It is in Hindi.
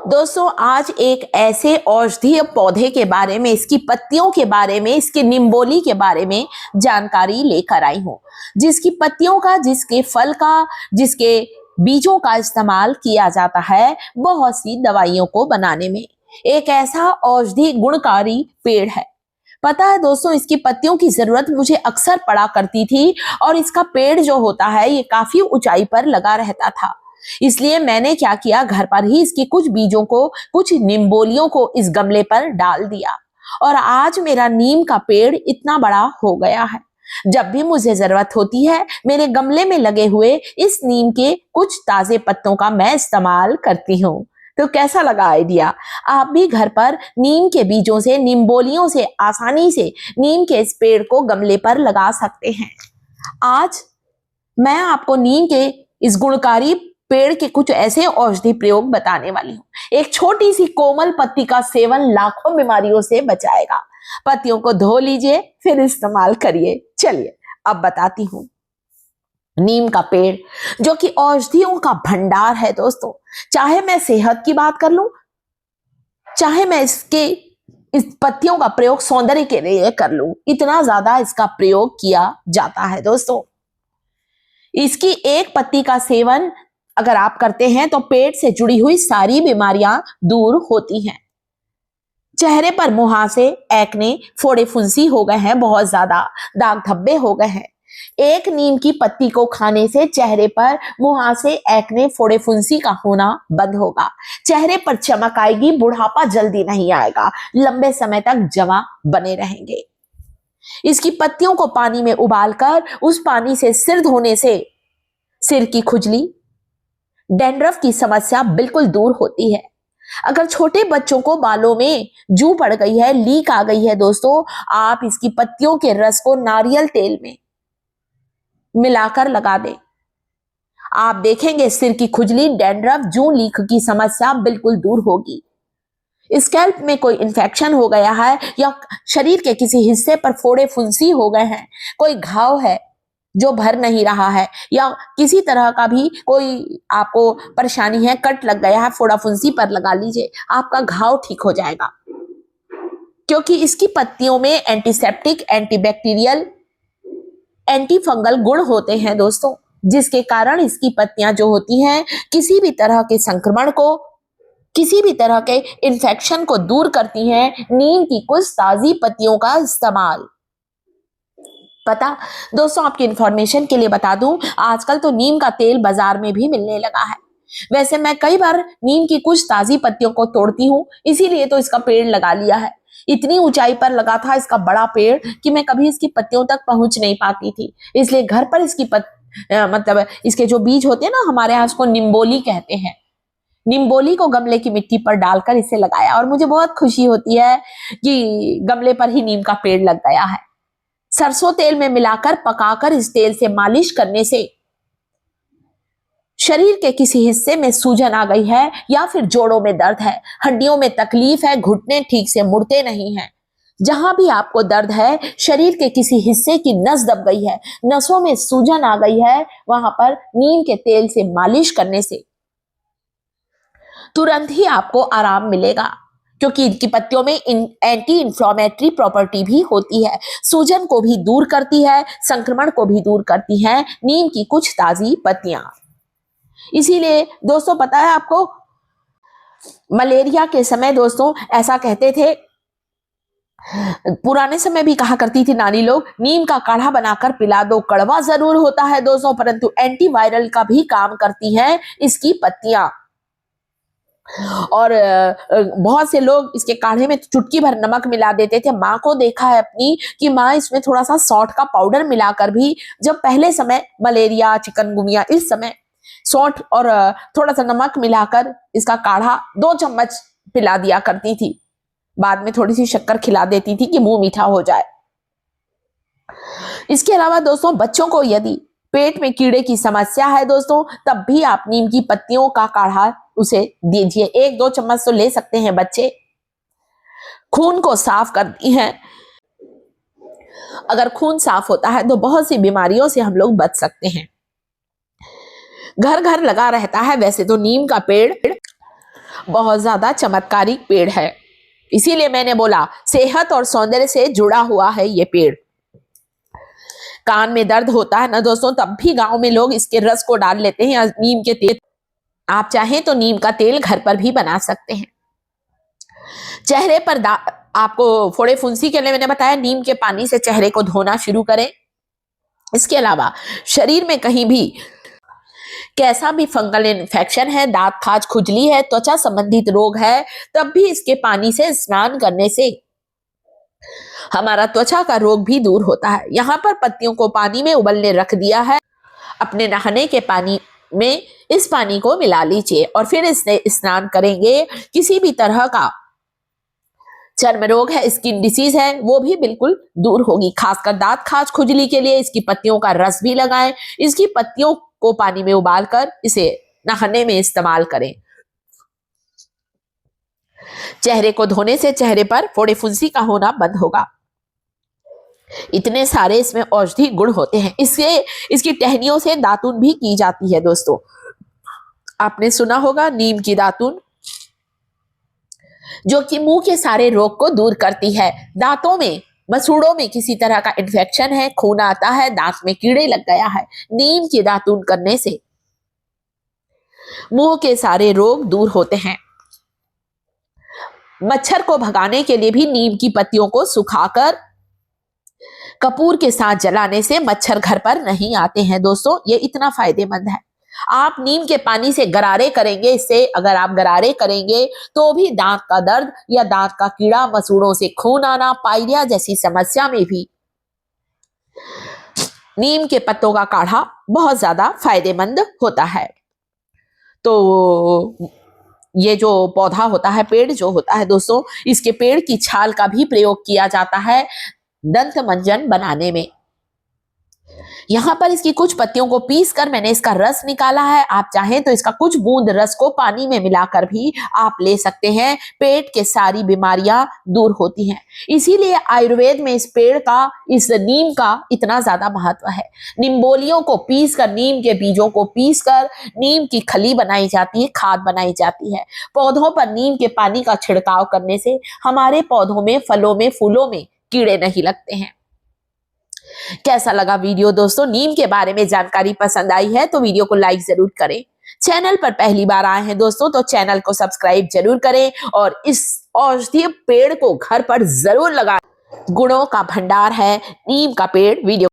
दोस्तों आज एक ऐसे औषधीय पौधे के बारे में, इसकी पत्तियों के बारे में, इसकी निम्बोली के बारे में जानकारी लेकर आई हूं, जिसकी पत्तियों का, जिसके फल का, जिसके बीजों का इस्तेमाल किया जाता है बहुत सी दवाइयों को बनाने में। एक ऐसा औषधि गुणकारी पेड़ है। पता है दोस्तों, इसकी पत्तियों की जरूरत मुझे अक्सर पड़ा करती थी और इसका पेड़ जो होता है ये काफी ऊंचाई पर लगा रहता था। इसलिए मैंने क्या किया, घर पर ही इसके कुछ बीजों को, कुछ निम्बोलियों को इस गमले पर डाल दिया और आज मेरा नीम का पेड़ इतना बड़ा हो गया है। जब भी मुझे जरूरत होती है, मेरे गमले में लगे हुए इस नीम के कुछ ताजे पत्तों का मैं इस्तेमाल करती हूँ। तो कैसा लगा आइडिया? आप भी घर पर नीम के बीजों से, निम्बोलियों से आसानी से नीम के इस पेड़ को गमले पर लगा सकते हैं। आज मैं आपको नीम के इस गुणकारी पेड़ के कुछ ऐसे औषधि प्रयोग बताने वाली हूँ। एक छोटी सी कोमल पत्ती का सेवन लाखों बीमारियों से बचाएगा। पत्तियों को धो लीजिए, फिर इस्तेमाल करिए। चलिए अब बताती हूँ। नीम का पेड़ जो कि औषधियों का भंडार है दोस्तों। चाहे मैं सेहत की बात कर लूं, चाहे मैं इस पत्तियों का प्रयोग सौंदर्य के लिए कर लूं, इतना ज्यादा इसका प्रयोग किया जाता है दोस्तों। इसकी एक पत्ती का सेवन अगर आप करते हैं तो पेट से जुड़ी हुई सारी बीमारियां दूर होती हैं। चेहरे पर मुहासे, एक्ने, फोड़े फुंसी हो गए हैं, बहुत ज्यादा दाग धब्बे हो गए हैं, एक नीम की पत्ती को खाने से चेहरे पर मुहासे, एक्ने, फोड़े फुंसी का होना बंद होगा। चेहरे पर चमक आएगी, बुढ़ापा जल्दी नहीं आएगा, लंबे समय तक जमा बने रहेंगे। इसकी पत्तियों को पानी में उबालकर उस पानी से सिर धोने से सिर की खुजली, डैंड्रफ की समस्या बिल्कुल दूर होती है। अगर छोटे बच्चों को बालों में जू पड़ गई है, लीक आ गई है दोस्तों, आप इसकी पत्तियों के रस को नारियल तेल में मिलाकर लगा दें। आप देखेंगे सिर की खुजली, डैंड्रफ, जू, लीक की समस्या बिल्कुल दूर होगी। स्कैल्प में कोई इन्फेक्शन हो गया है या शरीर के किसी हिस्से पर फोड़े फुंसी हो गए हैं, कोई घाव है जो भर नहीं रहा है, या किसी तरह का भी कोई आपको परेशानी है, कट लग गया है, फोड़ा फुंसी पर लगा लीजिए, आपका घाव ठीक हो जाएगा। क्योंकि इसकी पत्तियों में एंटीसेप्टिक, एंटीबैक्टीरियल, एंटी फंगल गुण होते हैं दोस्तों, जिसके कारण इसकी पत्तियां जो होती हैं किसी भी तरह के संक्रमण को, किसी भी तरह के इन्फेक्शन को दूर करती हैं। नीम की कुछ ताजी पत्तियों का इस्तेमाल। पता दोस्तों, आपकी इंफॉर्मेशन के लिए बता दूं, आजकल तो नीम का तेल बाजार में भी मिलने लगा है। वैसे मैं कई बार नीम की कुछ ताजी पत्तियों को तोड़ती हूँ, इसीलिए तो इसका पेड़ लगा लिया है। इतनी ऊंचाई पर लगा था इसका बड़ा पेड़ कि मैं कभी इसकी पत्तियों तक पहुंच नहीं पाती थी, इसलिए घर पर इसकी मतलब इसके जो बीज होते हैं ना, हमारे यहाँ उसको निम्बोली कहते हैं, निम्बोली को गमले की मिट्टी पर डालकर इसे लगाया और मुझे बहुत खुशी होती है कि गमले पर ही नीम का पेड़ लग गया है। सरसों तेल में मिलाकर पकाकर इस तेल से मालिश करने से शरीर के किसी हिस्से में सूजन आ गई है या फिर जोड़ों में दर्द है, हड्डियों में तकलीफ है, घुटने ठीक से मुड़ते नहीं हैं, जहां भी आपको दर्द है, शरीर के किसी हिस्से की नस दब गई है, नसों में सूजन आ गई है, वहां पर नीम के तेल से मालिश करने से तुरंत ही आपको आराम मिलेगा। क्योंकि इनकी पत्तियों में एंटी इंफ्लेमेटरी प्रॉपर्टी भी होती है, सूजन को भी दूर करती है, संक्रमण को भी दूर करती है नीम की कुछ ताजी पत्तियां। इसीलिए दोस्तों पता है आपको, मलेरिया के समय दोस्तों ऐसा कहते थे, पुराने समय भी कहा करती थी नानी लोग, नीम का काढ़ा बनाकर पिला दो, कड़वा जरूर होता है दोस्तों, परंतु एंटीवायरल का भी काम करती हैं इसकी पत्तियां। और बहुत से लोग इसके काढ़े में चुटकी भर नमक मिला देते थे। माँ को देखा है अपनी कि माँ इसमें थोड़ा सा सौंठ का पाउडर मिलाकर भी, जब पहले समय मलेरिया, चिकनगुनिया, इस समय सौंठ और थोड़ा सा नमक मिलाकर इसका काढ़ा 2 चम्मच पिला दिया करती थी। बाद में थोड़ी सी शक्कर खिला देती थी कि मुंह मीठा हो जाए। इसके अलावा दोस्तों, बच्चों को यदि पेट में कीड़े की समस्या है दोस्तों, तब भी आप नीम की पत्तियों का काढ़ा उसे दीजिए। 1-2 चम्मच तो ले सकते हैं बच्चे। खून को साफ करती हैं। अगर खून साफ होता है तो बहुत सी बीमारियों से हम लोग बच सकते हैं। घर घर लगा रहता है वैसे तो नीम का पेड़। बहुत ज्यादा चमत्कारिक पेड़ है। इसीलिए मैंने बोला सेहत और सौंदर्य से जुड़ा हुआ है ये पेड़। कान में दर्द होता है ना दोस्तों, तब भी गांव में लोग इसके रस को डाल लेते हैं या नीम के तेल। आप चाहें तो नीम का तेल घर पर भी बना सकते हैं। चेहरे पर आपको फोड़े फुंसी के लिए मैंने बताया नीम के पानी से चेहरे को धोना शुरू करें। इसके अलावा शरीर में कहीं भी कैसा भी फंगल इन्फेक्शन है, दांत खाज खुजली है, त्वचा संबंधित रोग है, तब भी इसके पानी से स्नान करने से हमारा त्वचा का रोग भी दूर होता है। यहाँ पर पत्तियों को पानी में उबलने रख दिया है। अपने नहाने के पानी में इस पानी को मिला लीजिए और फिर इससे स्नान करेंगे। किसी भी तरह का चर्म रोग है, स्किन डिसीज है, वो भी बिल्कुल दूर होगी। खासकर दांत खाज खुजली के लिए इसकी पत्तियों का रस भी लगाएं। इसकी पत्तियों को पानी में उबालकर इसे नहाने में इस्तेमाल करें। चेहरे को धोने से चेहरे पर फोड़े फुंसी का होना बंद होगा। इतने सारे इसमें औषधि गुण होते हैं। इसकी टहनियों से दातुन भी की जाती है दोस्तों। आपने सुना होगा नीम की दातुन, जो कि मुंह के सारे रोग को दूर करती है। दांतों में, मसूड़ों में किसी तरह का इन्फेक्शन है, खून आता है, दांत में कीड़े लग गया है, नीम की दातुन करने से मुंह के सारे रोग दूर होते हैं। मच्छर को भगाने के लिए भी नीम की पत्तियों को सुखाकर कपूर के साथ जलाने से मच्छर घर पर नहीं आते हैं दोस्तों। ये इतना फायदेमंद है। आप नीम के पानी से गरारे करेंगे, इससे अगर आप गरारे करेंगे तो भी दांत का दर्द या दांत का कीड़ा, मसूड़ों से खून आना, पायरिया जैसी समस्या में भी नीम के पत्तों का काढ़ा बहुत ज्यादा फायदेमंद होता है। तो ये जो पौधा होता है, पेड़ जो होता है दोस्तों, इसके पेड़ की छाल का भी प्रयोग किया जाता है दंत मंजन बनाने में। यहां पर इसकी कुछ पत्तियों को पीसकर मैंने इसका रस निकाला है। आप चाहें तो इसका कुछ बूंद रस को पानी में मिलाकर भी आप ले सकते हैं। पेट के सारी बीमारियां दूर होती हैं। इसीलिए आयुर्वेद में इस पेड़ का, इस नीम का इतना ज्यादा महत्व है। निम्बोलियों को पीसकर, नीम के बीजों को पीसकर नीम की खली बनाई जाती है, खाद बनाई जाती है। पौधों पर नीम के पानी का छिड़काव करने से हमारे पौधों में, फलों में, फूलों में कीड़े नहीं लगते हैं। कैसा लगा वीडियो दोस्तों? नीम के बारे में जानकारी पसंद आई है तो वीडियो को लाइक जरूर करें। चैनल पर पहली बार आए हैं दोस्तों तो चैनल को सब्सक्राइब जरूर करें और इस औषधीय पेड़ को घर पर जरूर लगाएं। गुणों का भंडार है नीम का पेड़। वीडियो